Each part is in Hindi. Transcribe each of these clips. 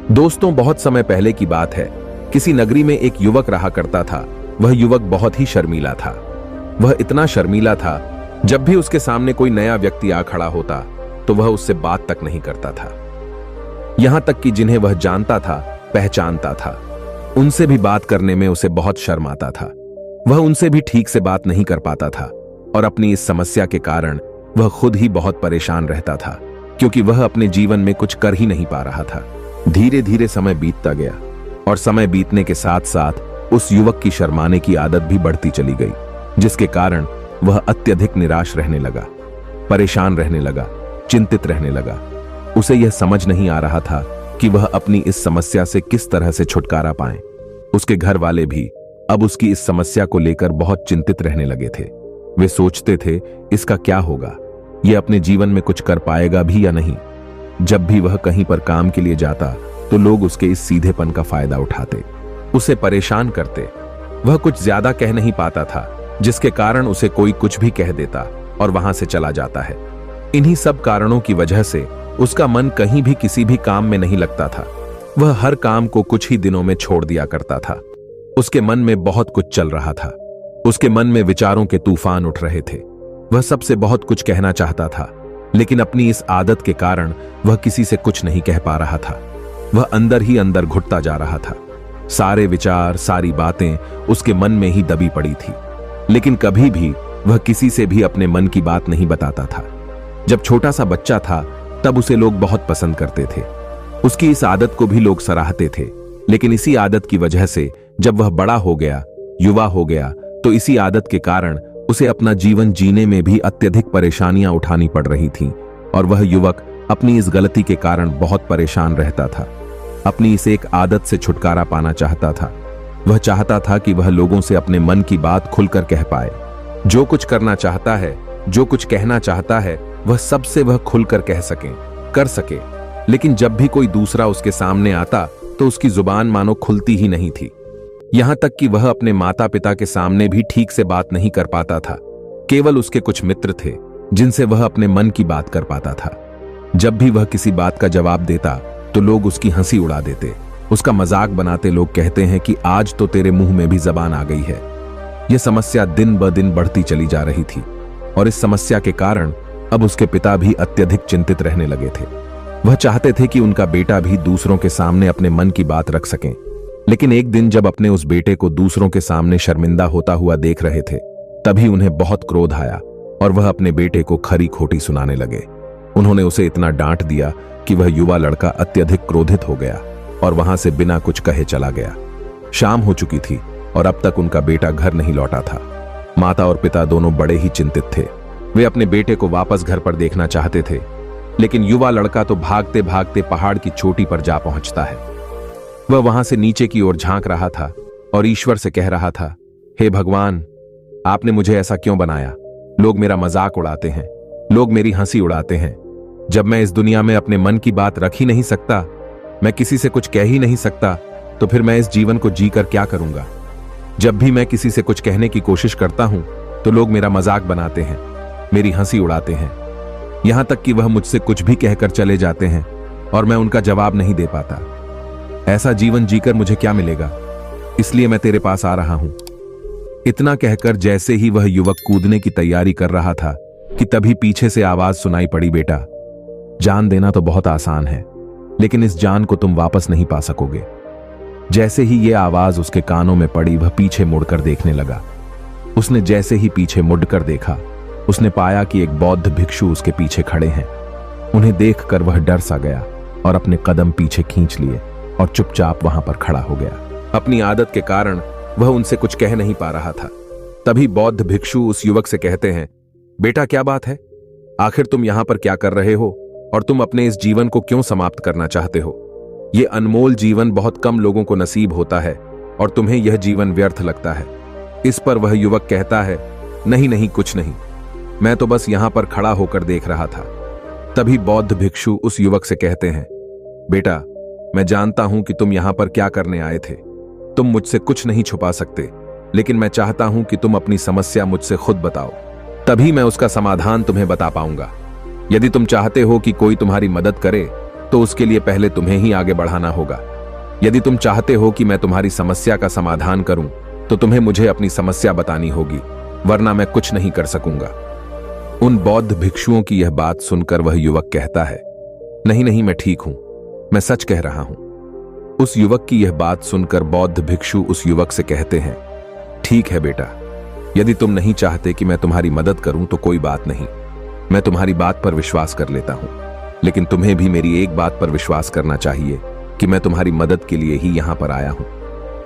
दोस्तों, बहुत समय पहले की बात है। किसी नगरी में एक युवक रहा करता था। वह युवक बहुत ही शर्मीला था। वह इतना शर्मीला था, जब भी उसके सामने कोई नया व्यक्ति आ खड़ा होता तो वह उससे बात तक नहीं करता था। यहां तक कि जिन्हें वह जानता था, पहचानता था, उनसे भी बात करने में उसे बहुत शर्म आता था। वह उनसे भी ठीक से बात नहीं कर पाता था और अपनी इस समस्या के कारण वह खुद ही बहुत परेशान रहता था, क्योंकि वह अपने जीवन में कुछ कर ही नहीं पा रहा था। धीरे धीरे समय बीतता गया और समय बीतने के साथ साथ उस युवक की शर्माने की आदत भी बढ़ती चली गई, जिसके कारण वह अत्यधिक निराश रहने लगा, परेशान रहने लगा, चिंतित रहने लगा। उसे यह समझ नहीं आ रहा था कि वह अपनी इस समस्या से किस तरह से छुटकारा पाए। उसके घर वाले भी अब उसकी इस समस्या को लेकर बहुत चिंतित रहने लगे थे। वे सोचते थे, इसका क्या होगा, यह अपने जीवन में कुछ कर पाएगा भी या नहीं। जब भी वह कहीं पर काम के लिए जाता तो लोग उसके इस सीधेपन का फायदा उठाते, उसे परेशान करते। वह कुछ ज्यादा कह नहीं पाता था, जिसके कारण उसे कोई कुछ भी कह देता और वहां से चला जाता है। इन्हीं सब कारणों की वजह से उसका मन कहीं भी किसी भी काम में नहीं लगता था। वह हर काम को कुछ ही दिनों में छोड़ दिया करता था। उसके मन में बहुत कुछ चल रहा था। उसके मन में विचारों के तूफान उठ रहे थे। वह सबसे बहुत कुछ कहना चाहता था, लेकिन अपनी इस आदत के कारण वह किसी से कुछ नहीं कह पा रहा था। वह अंदर ही अंदर घुटता जा रहा था। सारे विचार, सारी बातें उसके मन में ही दबी पड़ी थी, लेकिन कभी भी वह किसी से भी अपने मन की बात नहीं बताता था। जब छोटा सा बच्चा था तब उसे लोग बहुत पसंद करते थे। उसकी इस आदत को भी लोग सराहते थे, लेकिन इसी आदत की वजह से जब वह बड़ा हो गया, युवा हो गया, तो इसी आदत के कारण उसे अपना जीवन जीने में भी अत्यधिक परेशानियां उठानी पड़ रही थीं और वह युवक अपनी इस गलती के कारण बहुत परेशान रहता था। अपनी इस एक आदत से छुटकारा पाना चाहता था। वह चाहता था कि वह लोगों से अपने मन की बात खुलकर कह पाए। जो कुछ करना चाहता है, जो कुछ कहना चाहता है, वह सबसे वह खुलकर कह सके, कर सके। लेकिन जब भी कोई दूसरा उसके सामने आता तो उसकी जुबान मानो खुलती ही नहीं थी। यहां तक कि वह अपने माता पिता के सामने भी ठीक से बात नहीं कर पाता था। केवल उसके कुछ मित्र थे जिनसे वह अपने मन की बात कर पाता था। जब भी वह किसी बात का जवाब देता तो लोग उसकी हंसी उड़ा देते, उसका मजाक बनाते। लोग कहते हैं कि आज तो तेरे मुंह में भी जबान आ गई है। यह समस्या दिन ब दिन बढ़ती चली जा रही थी और इस समस्या के कारण अब उसके पिता भी अत्यधिक चिंतित रहने लगे थे। वह चाहते थे कि उनका बेटा भी दूसरों के सामने अपने मन की बात रख सकें, लेकिन एक दिन जब अपने उस बेटे को दूसरों के सामने शर्मिंदा होता हुआ देख रहे थे, तभी उन्हें बहुत क्रोध आया और वह अपने बेटे को खरी खोटी सुनाने लगे। उन्होंने उसे इतना डांट दिया कि वह युवा लड़का अत्यधिक क्रोधित हो गया और वहां से बिना कुछ कहे चला गया। शाम हो चुकी थी और अब तक उनका बेटा घर नहीं लौटा था। माता और पिता दोनों बड़े ही चिंतित थे। वे अपने बेटे को वापस घर पर देखना चाहते थे, लेकिन युवा लड़का तो भागते भागते पहाड़ की चोटी पर जा पहुंचता है। वह वहां से नीचे की ओर झांक रहा था और ईश्वर से कह रहा था, हे भगवान, आपने मुझे ऐसा क्यों बनाया? लोग मेरा मजाक उड़ाते हैं, लोग मेरी हंसी उड़ाते हैं। जब मैं इस दुनिया में अपने मन की बात रख ही नहीं सकता, मैं किसी से कुछ कह ही नहीं सकता, तो फिर मैं इस जीवन को जीकर क्या करूंगा? जब भी मैं किसी से कुछ कहने की कोशिश करता हूं तो लोग मेरा मजाक बनाते हैं, मेरी हंसी उड़ाते हैं। यहां तक कि वह मुझसे कुछ भी कहकर चले जाते हैं और मैं उनका जवाब नहीं दे पाता। ऐसा जीवन जीकर मुझे क्या मिलेगा? इसलिए मैं तेरे पास आ रहा हूं। इतना कहकर जैसे ही वह युवक कूदने की तैयारी कर रहा था कि तभी पीछे से आवाज सुनाई पड़ी, बेटा, जान देना तो बहुत आसान है, लेकिन इस जान को तुम वापस नहीं पा सकोगे। जैसे ही यह आवाज उसके कानों में पड़ी, वह पीछे मुड़कर देखने लगा। उसने जैसे ही पीछे मुड़कर देखा, उसने पाया कि एक बौद्ध भिक्षु उसके पीछे खड़े हैं। उन्हें देखकर वह डर सा गया और अपने कदम पीछे खींच लिए और चुपचाप वहां पर खड़ा हो गया। अपनी आदत के कारण वह उनसे कुछ कह नहीं पा रहा था। तभी बौद्ध भिक्षु उस युवक से कहते हैं, बेटा, क्या बात है? आखिर तुम यहां पर क्या कर रहे हो और तुम अपने इस जीवन को क्यों समाप्त करना चाहते हो? यह अनमोल जीवन बहुत कम लोगों को नसीब होता है और तुम्हें यह जीवन व्यर्थ लगता है। इस पर वह युवक कहता है, नहीं नहीं, कुछ नहीं, मैं तो बस यहां पर खड़ा होकर देख रहा था। तभी बौद्ध भिक्षु उस युवक से कहते हैं, बेटा, मैं जानता हूं कि तुम यहां पर क्या करने आए थे। तुम मुझसे कुछ नहीं छुपा सकते, लेकिन मैं चाहता हूं कि तुम अपनी समस्या मुझसे खुद बताओ, तभी मैं उसका समाधान तुम्हें बता पाऊंगा। यदि तुम चाहते हो कि कोई तुम्हारी मदद करे तो उसके लिए पहले तुम्हें ही आगे बढ़ाना होगा। यदि तुम चाहते हो कि मैं तुम्हारी समस्या का समाधान करूं, तो तुम्हें मुझे अपनी समस्या बतानी होगी, वरना मैं कुछ नहीं कर सकूंगा। उन बौद्ध भिक्षुओं की यह बात सुनकर वह युवक कहता है, नहीं नहीं, मैं ठीक हूं, मैं सच कह रहा हूं। उस युवक की यह बात सुनकर बौद्ध भिक्षु उस युवक से कहते हैं, ठीक है बेटा, यदि तुम नहीं चाहते कि मैं तुम्हारी मदद करूं तो कोई बात नहीं, मैं तुम्हारी बात पर विश्वास कर लेता हूं। लेकिन तुम्हें भी मेरी एक बात पर विश्वास करना चाहिए कि मैं तुम्हारी मदद के लिए ही यहां पर आया हूं।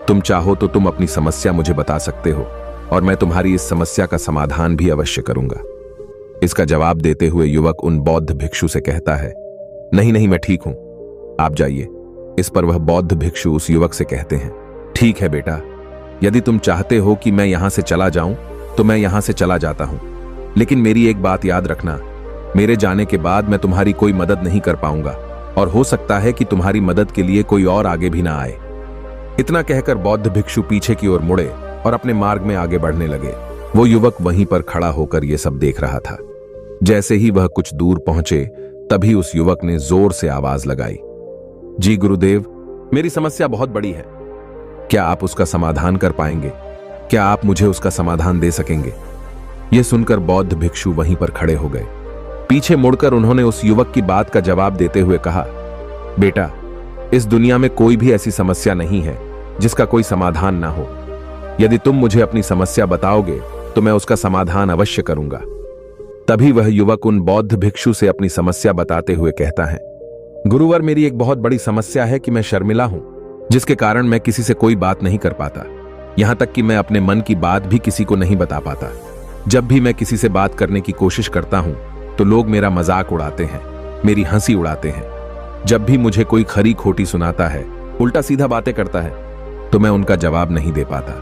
तुम चाहो तो तुम अपनी समस्या मुझे बता सकते हो और मैं तुम्हारी इस समस्या का समाधान भी अवश्य करूंगा। इसका जवाब देते हुए युवक उन बौद्ध भिक्षु से कहता है, नहीं नहीं, मैं ठीक हूं, आप जाइए। इस पर वह बौद्ध भिक्षु उस युवक से कहते हैं, ठीक है बेटा, यदि तुम चाहते हो कि मैं यहां से चला जाऊं तो मैं यहां से चला जाता हूं, लेकिन मेरी एक बात याद रखना, मेरे जाने के बाद मैं तुम्हारी कोई मदद नहीं कर पाऊंगा और हो सकता है कि तुम्हारी मदद के लिए कोई और आगे भी ना आए। इतना कहकर बौद्ध भिक्षु पीछे की ओर मुड़े और अपने मार्ग में आगे बढ़ने लगे। वो युवक वहीं पर खड़ा होकर यह सब देख रहा था। जैसे ही वह कुछ दूर पहुंचे, तभी उस युवक ने जोर से आवाज लगाई, जी गुरुदेव, मेरी समस्या बहुत बड़ी है, क्या आप उसका समाधान कर पाएंगे? क्या आप मुझे उसका समाधान दे सकेंगे? यह सुनकर बौद्ध भिक्षु वहीं पर खड़े हो गए। पीछे मुड़कर उन्होंने उस युवक की बात का जवाब देते हुए कहा, बेटा, इस दुनिया में कोई भी ऐसी समस्या नहीं है जिसका कोई समाधान ना हो। यदि तुम मुझे अपनी समस्या बताओगे तो मैं उसका समाधान अवश्य करूंगा। तभी वह युवक उन बौद्ध भिक्षु से अपनी समस्या बताते हुए कहता है, गुरुवर, मेरी एक बहुत बड़ी समस्या है कि मैं शर्मिला हूं, जिसके कारण मैं किसी से कोई बात नहीं कर पाता। यहां तक कि मैं अपने मन की बात भी किसी को नहीं बता पाता। जब भी मैं किसी से बात करने की कोशिश करता हूं तो लोग मेरा मजाक उड़ाते हैं, मेरी हंसी उड़ाते हैं। जब भी मुझे कोई खरी खोटी सुनाता है, उल्टा सीधा बातें करता है, तो मैं उनका जवाब नहीं दे पाता।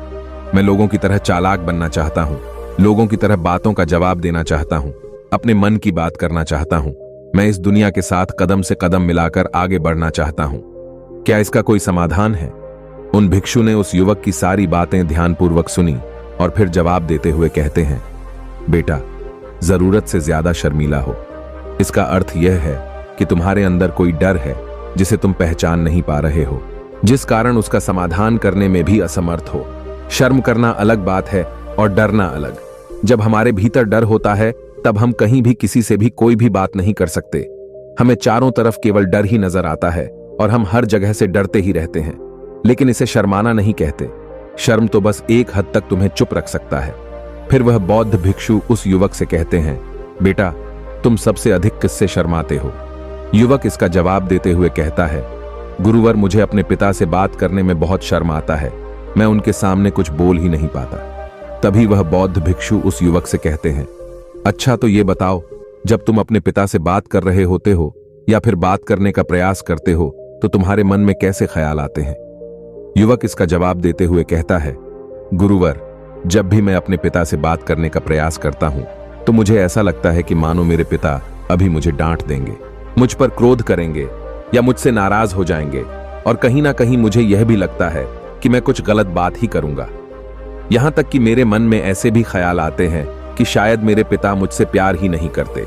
मैं लोगों की तरह चालाक बनना चाहता हूं, लोगों की तरह बातों का जवाब देना चाहता हूं, अपने मन की बात करना चाहता हूं। मैं इस दुनिया के साथ कदम से कदम मिलाकर आगे बढ़ना चाहता हूं। क्या इसका कोई समाधान है? उन भिक्षु ने उस युवक की सारी बातें ध्यानपूर्वक सुनी और फिर जवाब देते हुए कहते हैं, बेटा, जरूरत से ज्यादा शर्मीला हो। इसका अर्थ यह है कि तुम्हारे अंदर कोई डर है जिसे तुम पहचान नहीं पा रहे हो, जिस कारण उसका समाधान करने में भी असमर्थ हो। शर्म करना अलग बात है और डरना अलग। जब हमारे भीतर डर होता है तब हम कहीं भी किसी से भी कोई भी बात नहीं कर सकते। हमें चारों तरफ केवल डर ही नजर आता है और हम हर जगह से डरते ही रहते हैं, लेकिन इसे शर्माना नहीं कहते। शर्म तो बस एक हद तक तुम्हें चुप रख सकता है। फिर वह बौद्ध भिक्षु उस युवक से कहते हैं, बेटा, तुम सबसे अधिक किससे शर्माते हो? युवक इसका जवाब देते हुए कहता है, गुरुवर, मुझे अपने पिता से बात करने में बहुत शर्म आता है, मैं उनके सामने कुछ बोल ही नहीं पाता। तभी वह बौद्ध भिक्षु उस युवक से कहते हैं, अच्छा तो ये बताओ, जब तुम अपने पिता से बात कर रहे होते हो या फिर बात करने का प्रयास करते हो तो तुम्हारे मन में कैसे ख्याल आते हैं? युवक इसका जवाब देते हुए कहता है, गुरुवर, जब भी मैं अपने पिता से बात करने का प्रयास करता हूं तो मुझे ऐसा लगता है कि मानो मेरे पिता अभी मुझे डांट देंगे, मुझ पर क्रोध करेंगे या मुझसे नाराज हो जाएंगे, और कहीं ना कहीं मुझे यह भी लगता है कि मैं कुछ गलत बात ही करूंगा। यहां तक कि मेरे मन में ऐसे भी ख्याल आते हैं कि शायद मेरे पिता मुझसे प्यार ही नहीं करते।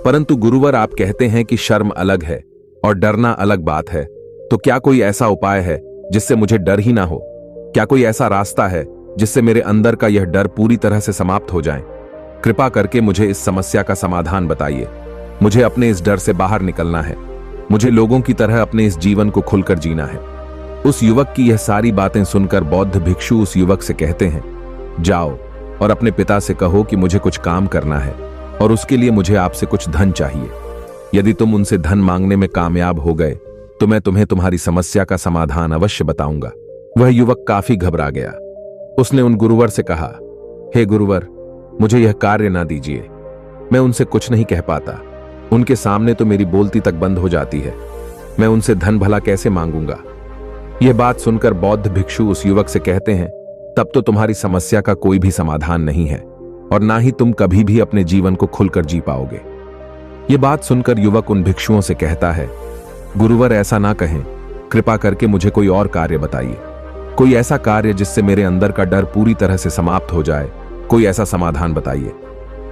परंतु गुरुवर, आप कहते हैं कि शर्म अलग है और डरना अलग बात है, तो क्या कोई ऐसा उपाय है जिससे मुझे डर ही ना हो? क्या कोई ऐसा रास्ता है जिससे मेरे अंदर का यह डर पूरी तरह से समाप्त हो जाए? कृपा करके मुझे इस समस्या का समाधान बताइए। मुझे अपने इस डर से बाहर निकलना है। मुझे लोगों की तरह अपने इस जीवन को खुलकर जीना है। उस युवक की यह सारी बातें सुनकर बौद्ध भिक्षु उस युवक से कहते हैं, जाओ और अपने पिता से कहो कि मुझे कुछ काम करना है और उसके लिए मुझे आपसे कुछ धन चाहिए। यदि तुम उनसे धन मांगने में कामयाब हो गए तो मैं तुम्हें तुम्हारी समस्या का समाधान अवश्य बताऊंगा। वह युवक काफी घबरा गया। उसने उन गुरुवर से कहा, हे गुरुवर, मुझे यह कार्य ना दीजिए, मैं उनसे कुछ नहीं कह पाता। उनके सामने तो मेरी बोलती तक बंद हो जाती है। मैं उनसे धन भला कैसे मांगूंगा? यह बात सुनकर बौद्ध भिक्षु उस युवक से कहते हैं, तब तो तुम्हारी समस्या का कोई भी समाधान नहीं है और ना ही तुम कभी भी अपने जीवन को खुलकर जी पाओगे। यह बात सुनकर युवक उन भिक्षुओं से कहता है, गुरुवर, ऐसा ना कहें, कृपा करके मुझे कोई और कार्य बताइए, कोई ऐसा कार्य जिससे मेरे अंदर का डर पूरी तरह से समाप्त हो जाए, कोई ऐसा समाधान बताइए।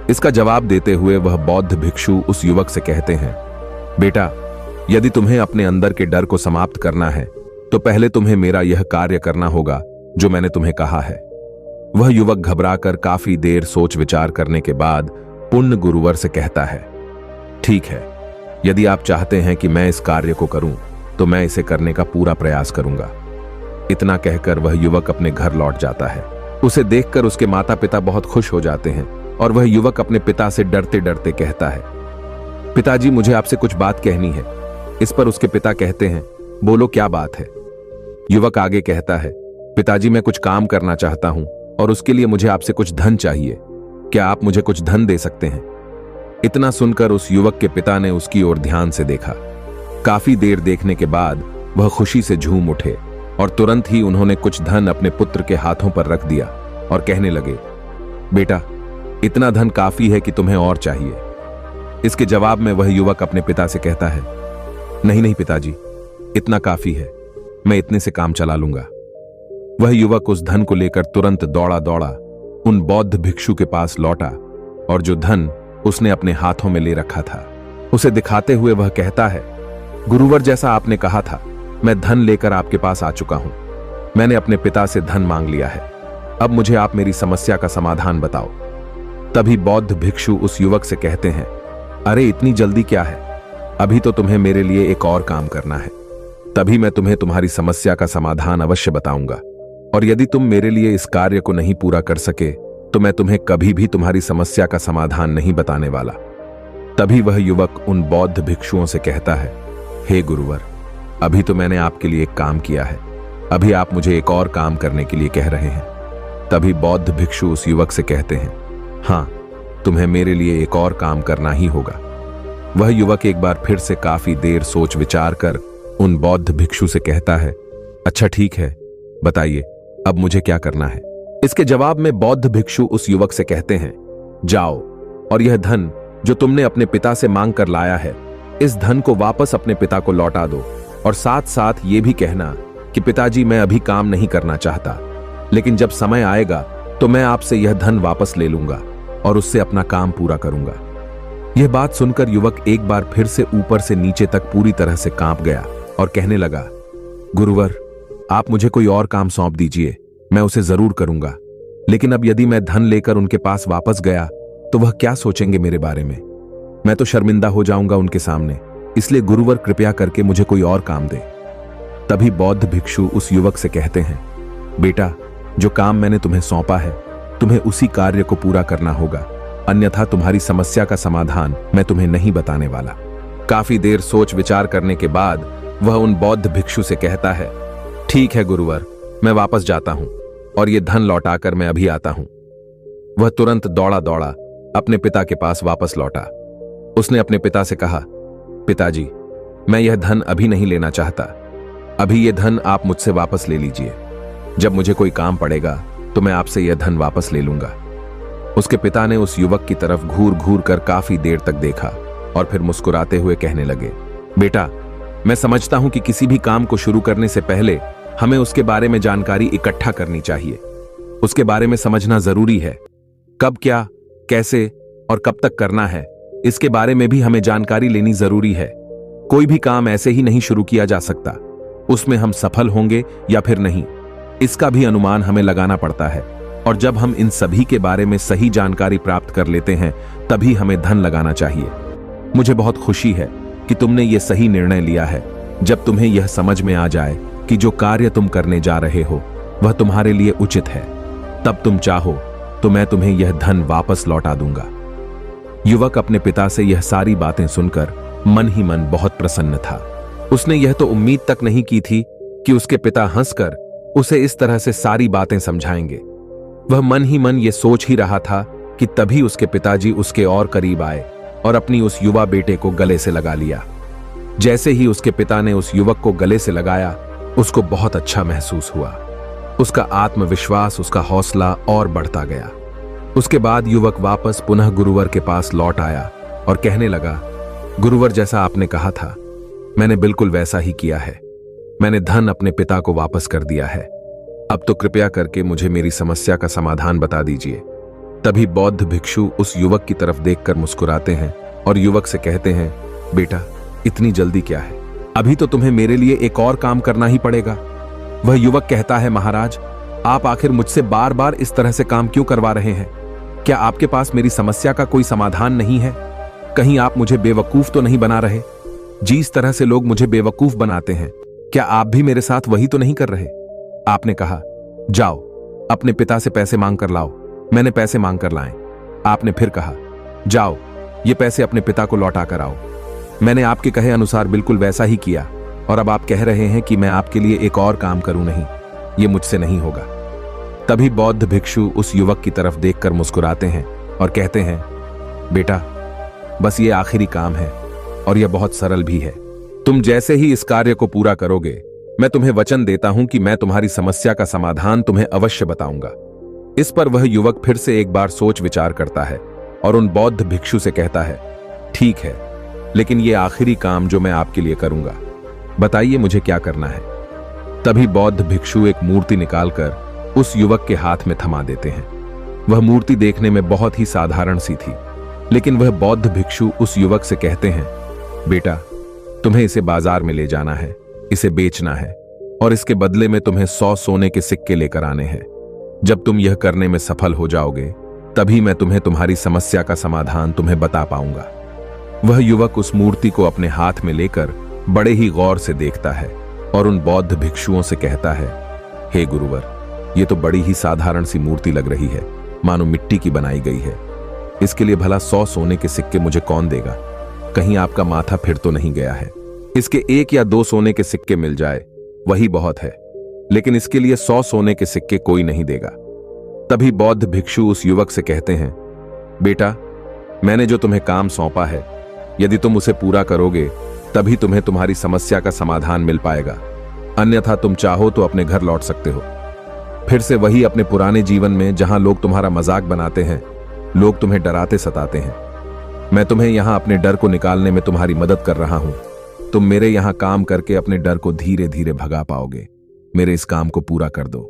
इसका जवाब देते हुए वह बौद्ध भिक्षु उस युवक से कहते हैं, बेटा, यदि तुम्हें अपने अंदर के डर को समाप्त करना है तो पहले तुम्हें मेरा यह कार्य करना होगा जो मैंने तुम्हें कहा है। वह युवक घबराकर काफी देर सोच विचार करने के बाद पुण्य गुरुवर से कहता है, ठीक है, यदि आप चाहते हैं कि मैं इस कार्य को करूं तो मैं इसे करने का पूरा प्रयास करूंगा। इतना कहकर वह युवक अपने घर लौट जाता है। उसे देखकर उसके माता पिता बहुत खुश हो जाते हैं और वह युवक अपने पिता से डरते डरते कहता है, पिताजी मुझे आपसे कुछ बात कहनी है। इस पर उसके पिता कहते हैं, बोलो क्या बात है। युवक आगे कहता है, पिताजी मैं कुछ काम करना चाहता हूं और उसके लिए मुझे आपसे कुछ धन चाहिए, क्या आप मुझे कुछ धन दे सकते हैं? इतना सुनकर उस युवक के पिता ने उसकी ओर ध्यान से देखा। काफी देर देखने के बाद वह खुशी से झूम उठे और तुरंत ही उन्होंने कुछ धन अपने पुत्र के हाथों पर रख दिया और कहने लगे, बेटा इतना धन काफी है कि तुम्हें और चाहिए? इसके जवाब में वह युवक अपने पिता से कहता है, नहीं नहीं पिताजी, इतना काफी है, मैं इतने से काम चला लूंगा। वह युवक उस धन को लेकर तुरंत दौड़ा दौड़ा उन बौद्ध भिक्षु के पास लौटा और जो धन उसने अपने हाथों में ले रखा था उसे दिखाते हुए वह कहता है, गुरुवर जैसा आपने कहा था, मैं धन लेकर आपके पास आ चुका हूं। मैंने अपने पिता से धन मांग लिया है, अब मुझे आप मेरी समस्या का समाधान बताओ। तभी बौद्ध भिक्षु उस युवक से कहते हैं, अरे इतनी जल्दी क्या है, अभी तो तुम्हें मेरे लिए एक और काम करना है, तभी मैं तुम्हें तुम्हारी समस्या का समाधान अवश्य बताऊंगा। और यदि तुम मेरे लिए इस कार्य को नहीं पूरा कर सके तो मैं तुम्हें कभी भी तुम्हारी समस्या का समाधान नहीं बताने वाला। तभी वह युवक उन बौद्ध भिक्षुओं से कहता है, हे गुरुवर, अभी तो मैंने आपके लिए एक काम किया है, अभी आप मुझे एक और काम करने के लिए कह रहे हैं। तभी बौद्ध भिक्षु उस युवक से कहते हैं, हां, तुम्हें मेरे लिए एक और काम करना ही होगा। वह युवक एक बार फिर से काफी देर सोच विचार कर उन बौद्ध भिक्षु से कहता है, अच्छा ठीक है, बताइए अब मुझे क्या करना है। इसके जवाब में बौद्ध भिक्षु उस युवक से कहते हैं, जाओ और यह धन जो तुमने अपने पिता से मांग कर लाया है, इस धन को वापस अपने पिता को लौटा दो और साथ साथ ये भी कहना कि पिताजी मैं अभी काम नहीं करना चाहता, लेकिन जब समय आएगा तो मैं आपसे यह धन वापस ले लूंगा और उससे अपना काम पूरा करूंगा। यह बात सुनकर युवक एक बार फिर से ऊपर से नीचे तक पूरी तरह से कांप गया और कहने लगा, गुरुवर आप मुझे कोई और काम सौंप दीजिए, मैं उसे जरूर करूंगा, लेकिन अब यदि मैं धन लेकर उनके पास वापस गया तो वह क्या सोचेंगे मेरे बारे में? मैं तो शर्मिंदा हो जाऊंगा उनके सामने, इसलिए गुरुवर कृपया करके मुझे कोई और काम दे। तभी बौद्ध भिक्षु उस युवक से कहते हैं, बेटा जो काम मैंने तुम्हें सौंपा है तुम्हें उसी कार्य को पूरा करना होगा, अन्यथा तुम्हारी समस्या का समाधान मैं तुम्हें नहीं बताने वाला। काफी देर सोच विचार करने के बाद वह उन बौद्ध भिक्षु से कहता है, ठीक है गुरुवर, मैं वापस जाता हूं और ये धन लौटाकर मैं अभी आता हूं। वह तुरंत दौड़ा दौड़ा अपने पिता के पास वापस लौटा। उसने अपने पिता से कहा, पिताजी मैं यह धन अभी नहीं लेना चाहता, अभी यह धन आप मुझसे वापस ले लीजिए, जब मुझे कोई काम पड़ेगा तो मैं आपसे यह धन वापस ले लूंगा। उसके पिता ने उस युवक की तरफ घूर घूर कर काफी देर तक देखा और फिर मुस्कुराते हुए कहने लगे, बेटा मैं समझता हूं कि किसी भी काम को शुरू करने से पहले हमें उसके बारे में जानकारी इकट्ठा करनी चाहिए, उसके बारे में समझना जरूरी है। कब क्या, कैसे और कब तक करना है, इसके बारे में भी हमें जानकारी लेनी जरूरी है। कोई भी काम ऐसे ही नहीं शुरू किया जा सकता, उसमें हम सफल होंगे या फिर नहीं, इसका भी अनुमान हमें लगाना पड़ता है। और जब हम इन सभी के बारे में सही जानकारी प्राप्त कर लेते हैं तभी हमें धन लगाना चाहिए। मुझे बहुत खुशी है कि तुमने ये सही निर्णय लिया है। जब तुम्हें यह समझ में आ जाए कि जो कार्य तुम करने जा रहे हो वह तुम्हारे लिए उचित है, तब तुम चाहो तो मैं तुम्हें यह धन वापस लौटा दूंगा। युवक अपने पिता से यह सारी बातें सुनकर मन ही मन बहुत प्रसन्न था। उसने यह तो उम्मीद तक नहीं की थी कि उसके पिता हंसकर उसे इस तरह से सारी बातें समझाएंगे। वह मन ही मन ये सोच ही रहा था कि तभी उसके पिताजी उसके और करीब आए और अपनी उस युवा बेटे को गले से लगा लिया। जैसे ही उसके पिता ने उस युवक को गले से लगाया उसको बहुत अच्छा महसूस हुआ। उसका आत्मविश्वास, उसका हौसला और बढ़ता गया। उसके बाद युवक वापस पुनः गुरुवर के पास लौट आया और कहने लगा, गुरुवर जैसा आपने कहा था मैंने बिल्कुल वैसा ही किया है। मैंने धन अपने पिता को वापस कर दिया है। अब तो कृपया करके मुझे मेरी समस्या का समाधान बता दीजिए। तभी बौद्ध भिक्षु उस युवक की तरफ देखकर मुस्कुराते हैं और युवक से कहते हैं, बेटा इतनी जल्दी क्या है? अभी तो तुम्हें मेरे लिए एक और काम करना ही पड़ेगा। वह युवक कहता है, महाराज, आप आखिर मुझसे बार बार इस तरह से काम क्यों करवा रहे हैं? क्या आपके पास मेरी समस्या का कोई समाधान नहीं है? कहीं आप मुझे बेवकूफ तो नहीं बना रहे? जिस तरह से लोग मुझे बेवकूफ बनाते हैं, क्या आप भी मेरे साथ वही तो नहीं कर रहे? आपने कहा, जाओ अपने पिता से पैसे मांग कर लाओ। मैंने पैसे मांग कर लाए। आपने फिर कहा, जाओ ये पैसे अपने पिता को लौटा कर आओ। मैंने आपके कहे अनुसार बिल्कुल वैसा ही किया, और अब आप कह रहे हैं कि मैं आपके लिए एक और काम करूं? नहीं, ये मुझसे नहीं होगा। तभी बौद्ध भिक्षु उस युवक की तरफ देखकर मुस्कुराते हैं और कहते हैं, बेटा, बस ये आखिरी काम है और यह बहुत सरल भी है। तुम जैसे ही इस कार्य को पूरा करोगे, मैं तुम्हें वचन देता हूं कि मैं तुम्हारी समस्या का समाधान तुम्हें अवश्य बताऊंगा। इस पर वह युवक फिर से एक बार सोच विचार करता है और उन बौद्ध भिक्षु से कहता है, ठीक है, लेकिन यह आखिरी काम जो मैं आपके लिए करूंगा, बताइए मुझे क्या करना है। तभी बौद्ध भिक्षु एक मूर्ति निकालकर उस युवक के हाथ में थमा देते हैं। वह मूर्ति देखने में बहुत ही साधारण सी थी, लेकिन वह बौद्ध भिक्षु उस युवक से कहते हैं, बेटा, तुम्हें इसे बाजार में ले जाना है, इसे बेचना है, और इसके बदले में तुम्हें 100 सोने के सिक्के लेकर आने हैं। जब तुम यह करने में सफल हो जाओगे, तभी मैं तुम्हें तुम्हारी समस्या का समाधान तुम्हें बता पाऊंगा। वह युवक उस मूर्ति को अपने हाथ में लेकर बड़े ही गौर से देखता है और उन बौद्ध भिक्षुओं से कहता है, हे गुरुवर, यह तो बड़ी ही साधारण सी मूर्ति लग रही है, मानो मिट्टी की बनाई गई है। इसके लिए भला 100 सोने के सिक्के मुझे कौन देगा? कहीं आपका माथा फिर तो नहीं गया है? इसके 1 या 2 सोने के सिक्के मिल जाए, वही बहुत है, लेकिन इसके लिए 100 सोने के सिक्के कोई नहीं देगा। तभी बौद्ध भिक्षु उस युवक से कहते हैं, बेटा, मैंने जो तुम्हें काम सौंपा है, यदि तुम उसे पूरा करोगे तभी तुम्हें तुम्हारी समस्या का समाधान मिल पाएगा, अन्यथा तुम चाहो तो अपने घर लौट सकते हो। फिर से वही अपने पुराने जीवन में, जहां लोग तुम्हारा मजाक बनाते हैं, लोग तुम्हें डराते सताते हैं। मैं तुम्हें यहां अपने डर को निकालने में तुम्हारी मदद कर रहा हूं। तुम मेरे यहां काम करके अपने डर को धीरे धीरे भगा पाओगे। मेरे इस काम को पूरा कर दो,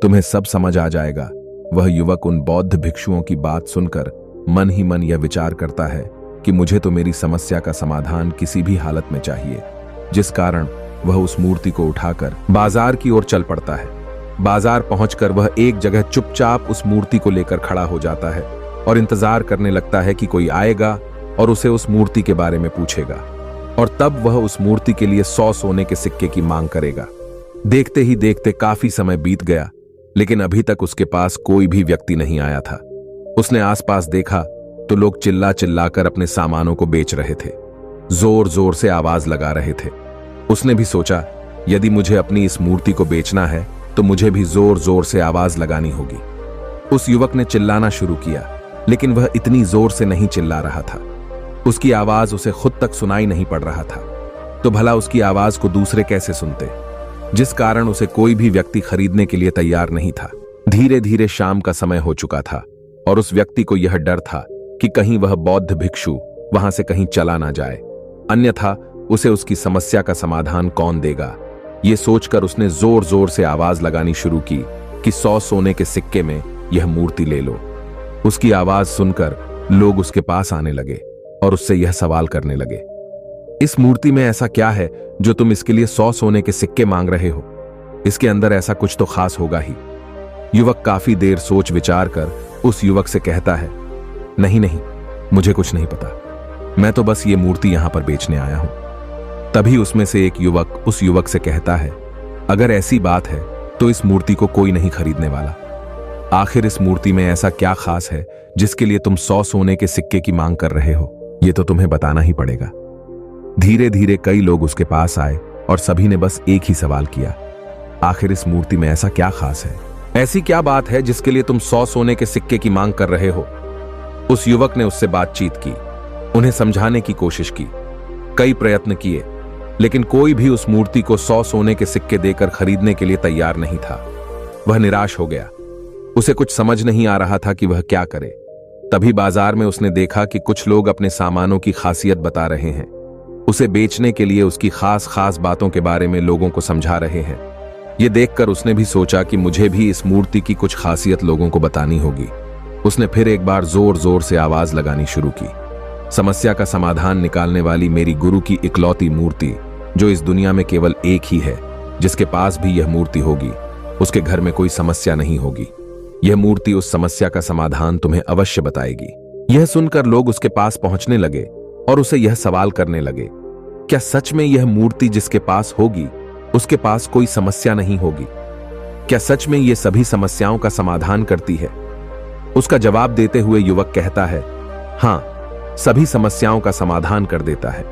तुम्हें सब समझ आ जाएगा। वह युवक उन बौद्ध भिक्षुओं की बात सुनकर मन ही मन यह विचार करता है कि मुझे तो मेरी समस्या का समाधान किसी भी हालत में चाहिए, जिस कारण वह उस मूर्ति को उठाकर बाजार की ओर चल पड़ता है। बाजार पहुंचकर वह एक जगह चुपचाप उस मूर्ति को लेकर खड़ा हो जाता है और इंतजार करने लगता है कि कोई आएगा और उसे उस मूर्ति के बारे में पूछेगा, और तब वह उस मूर्ति के लिए 100 सोने के सिक्के की मांग करेगा। देखते ही देखते काफी समय बीत गया, लेकिन अभी तक उसके पास कोई भी व्यक्ति नहीं आया था। उसने आसपास देखा तो लोग चिल्ला चिल्लाकर अपने सामानों को बेच रहे थे, जोर जोर से आवाज लगा रहे थे। उसने भी सोचा, यदि मुझे अपनी इस मूर्ति को बेचना है तो मुझे भी जोर जोर से आवाज लगानी होगी। उस युवक ने चिल्लाना शुरू किया, लेकिन वह इतनी जोर से नहीं चिल्ला रहा था। उसकी आवाज उसे खुद तक सुनाई नहीं पड़ रहा था, तो भला उसकी आवाज को दूसरे कैसे सुनते, जिस कारण उसे कोई भी व्यक्ति खरीदने के लिए तैयार नहीं था। धीरे धीरे शाम का समय हो चुका था और उस व्यक्ति को यह डर था कि कहीं वह बौद्ध भिक्षु वहां से कहीं चला ना जाए, अन्यथा उसे उसकी समस्या का समाधान कौन देगा। ये सोचकर उसने जोर जोर से आवाज लगानी शुरू की कि 100 सोने के सिक्के में यह मूर्ति ले लो। उसकी आवाज सुनकर लोग उसके पास आने लगे और उससे यह सवाल करने लगे, इस मूर्ति में ऐसा क्या है जो तुम इसके लिए 100 सोने के सिक्के मांग रहे हो? इसके अंदर ऐसा कुछ तो खास होगा ही। युवक काफी देर सोच विचार कर उस युवक से कहता है, नहीं नहीं, मुझे कुछ नहीं पता, मैं तो बस ये मूर्ति यहां पर बेचने आया हूं। तभी उसमें से एक युवक उस युवक से कहता है, अगर ऐसी बात है तो इस मूर्ति को कोई नहीं खरीदने वाला। आखिर इस मूर्ति में ऐसा क्या खास है जिसके लिए तुम 100 सोने के सिक्के की मांग कर रहे हो? ये तो तुम्हें बताना ही पड़ेगा। धीरे धीरे कई लोग उसके पास आए और सभी ने बस एक ही सवाल किया, आखिर इस मूर्ति में ऐसा क्या खास है? ऐसी क्या बात है जिसके लिए तुम 100 सोने के सिक्के की मांग कर रहे हो? उस युवक ने उससे बातचीत की, उन्हें समझाने की कोशिश की, कई प्रयत्न किए, लेकिन कोई भी उस मूर्ति को 100 सोने के सिक्के देकर खरीदने के लिए तैयार नहीं था। वह निराश हो गया, उसे कुछ समझ नहीं आ रहा था कि वह क्या करे। तभी बाजार में उसने देखा कि कुछ लोग अपने सामानों की खासियत बता रहे हैं, उसे बेचने के लिए उसकी खास खास बातों के बारे में लोगों को समझा रहे हैं। यह देखकर उसने भी सोचा कि मुझे भी इस मूर्ति की कुछ खासियत लोगों को बतानी होगी। उसने फिर एक बार जोर जोर से आवाज लगानी शुरू की, समस्या का समाधान निकालने वाली मेरी गुरु की इकलौती मूर्ति, जो इस दुनिया में केवल एक ही है, जिसके पास भी यह मूर्ति होगी उसके घर में कोई समस्या नहीं होगी। यह मूर्ति उस समस्या का समाधान तुम्हें अवश्य बताएगी। यह सुनकर लोग उसके पास पहुंचने लगे और उसे यह सवाल करने लगे, क्या सच में यह मूर्ति जिसके पास होगी उसके पास कोई समस्या नहीं होगी? क्या सच में यह सभी समस्याओं का समाधान करती है? उसका जवाब देते हुए युवक कहता है, हाँ, सभी समस्याओं का समाधान कर देता है।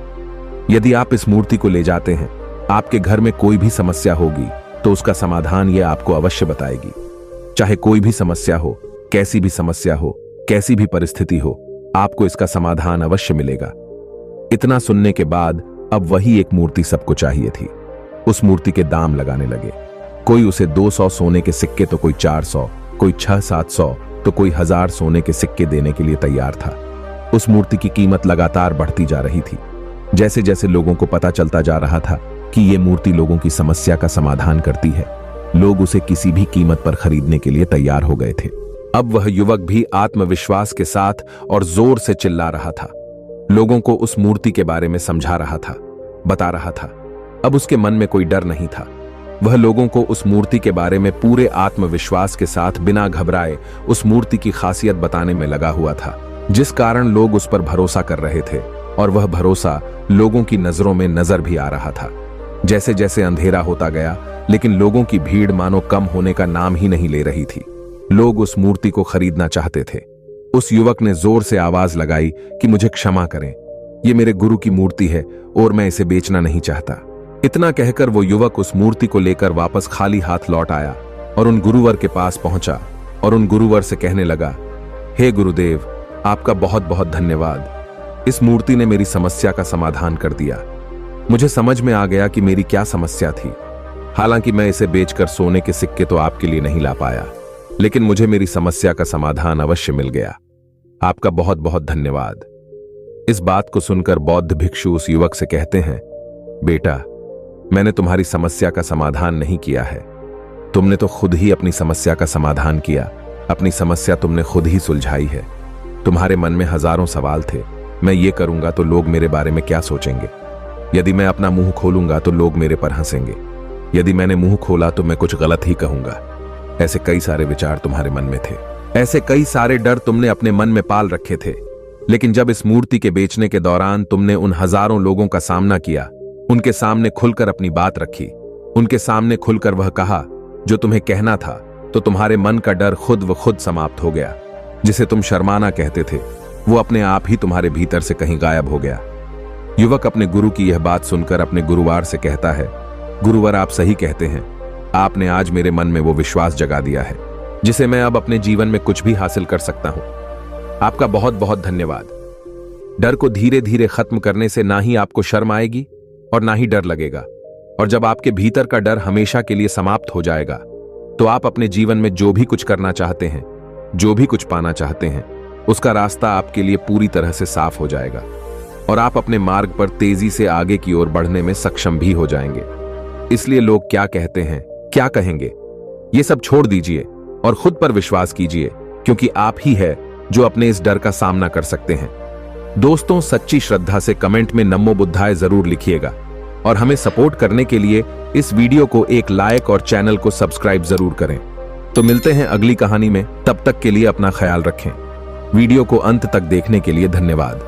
यदि आप इस मूर्ति को ले जाते हैं, आपके घर में कोई भी समस्या होगी तो उसका समाधान यह आपको अवश्य बताएगी। चाहे कोई भी समस्या हो, कैसी भी समस्या हो, कैसी भी परिस्थिति हो, आपको इसका समाधान अवश्य मिलेगा। इतना सुनने के बाद अब वही एक मूर्ति सबको चाहिए थी। उस मूर्ति के दाम लगाने लगे। कोई उसे 200 सोने के सिक्के तो कोई 400, कोई 600-700 तो कोई 1000 सोने के सिक्के देने के लिए तैयार था। उस मूर्ति की कीमत लगातार बढ़ती जा रही थी। जैसे जैसे लोगों को पता चलता जा रहा था कि यह मूर्ति लोगों की समस्या का समाधान करती है, लोग उसे किसी भी कीमत पर खरीदने के लिए तैयार हो गए थे। अब वह युवक भी आत्मविश्वास के साथ और जोर से चिल्ला रहा था। लोगों को उस मूर्ति के बारे में समझा रहा था, बता रहा था। अब उसके मन में कोई डर नहीं था। वह लोगों को उस मूर्ति के बारे में पूरे आत्मविश्वास के साथ बिना घबराए उस मूर्ति की खासियत बताने में लगा हुआ था, जिस कारण लोग उस पर भरोसा कर रहे थे और वह भरोसा लोगों की नजरों में नजर भी आ रहा था। जैसे जैसे अंधेरा होता गया, लेकिन लोगों की भीड़ मानो कम होने का नाम ही नहीं ले रही थी। लोग उस मूर्ति को खरीदना चाहते थे। उस युवक ने जोर से आवाज लगाई कि मुझे क्षमा करें, ये मेरे गुरु की मूर्ति है और मैं इसे बेचना नहीं चाहता। इतना कहकर वो युवक उस मूर्ति को लेकर वापस खाली हाथ लौट आया और उन गुरुवर के पास पहुंचा और उन गुरुवर से कहने लगा, हे गुरुदेव, आपका बहुत बहुत धन्यवाद। इस मूर्ति ने मेरी समस्या का समाधान कर दिया। मुझे समझ में आ गया कि मेरी क्या समस्या थी। हालांकि मैं इसे बेचकर सोने के सिक्के तो आपके लिए नहीं ला पाया, लेकिन मुझे मेरी समस्या का समाधान अवश्य मिल गया। आपका बहुत बहुत धन्यवाद। इस बात को सुनकर बौद्ध भिक्षु उस युवक से कहते हैं, बेटा, मैंने तुम्हारी समस्या का समाधान नहीं किया है, तुमने तो खुद ही अपनी समस्या का समाधान किया। अपनी समस्या तुमने खुद ही सुलझाई है। तुम्हारे मन में हजारों सवाल थे, मैं ये करूंगा तो लोग मेरे बारे में क्या सोचेंगे, यदि मैं अपना मुंह खोलूंगा तो लोग मेरे पर हंसेंगे, यदि मैंने मुंह खोला तो मैं कुछ गलत ही कहूंगा। ऐसे कई सारे विचार तुम्हारे मन में थे, ऐसे कई सारे डर तुमने अपने मन में पाल रखे थे। लेकिन जब इस मूर्ति के बेचने के दौरान तुमने उन हजारों लोगों का सामना किया, उनके सामने खुलकर अपनी बात रखी, उनके सामने खुलकर वह कहा जो तुम्हें कहना था, तो तुम्हारे मन का डर खुद व खुद समाप्त हो गया। जिसे तुम शर्माना कहते थे, वो अपने आप ही तुम्हारे भीतर से कहीं गायब हो गया। युवक अपने गुरु की यह बात सुनकर अपने गुरुवार से कहता है, गुरुवर, आप सही कहते हैं। आपने आज मेरे मन में वो विश्वास जगा दिया है जिसे मैं अब अपने जीवन में कुछ भी हासिल कर सकता हूं। आपका बहुत बहुत धन्यवाद। डर को धीरे धीरे खत्म करने से ना ही आपको शर्म आएगी और ना ही डर लगेगा, और जब आपके भीतर का डर हमेशा के लिए समाप्त हो जाएगा, तो आप अपने जीवन में जो भी कुछ करना चाहते हैं, जो भी कुछ पाना चाहते हैं, उसका रास्ता आपके लिए पूरी तरह से साफ हो जाएगा और आप अपने मार्ग पर तेजी से आगे की ओर बढ़ने में सक्षम भी हो जाएंगे। इसलिए लोग क्या कहते हैं, क्या कहेंगे, ये सब छोड़ दीजिए और खुद पर विश्वास कीजिए, क्योंकि आप ही है जो अपने इस डर का सामना कर सकते हैं। दोस्तों, सच्ची श्रद्धा से कमेंट में नमो बुद्धाय जरूर लिखिएगा और हमें सपोर्ट करने के लिए इस वीडियो को एक लाइक और चैनल को सब्सक्राइब जरूर करें। तो मिलते हैं अगली कहानी में, तब तक के लिए अपना ख्याल रखें। वीडियो को अंत तक देखने के लिए धन्यवाद।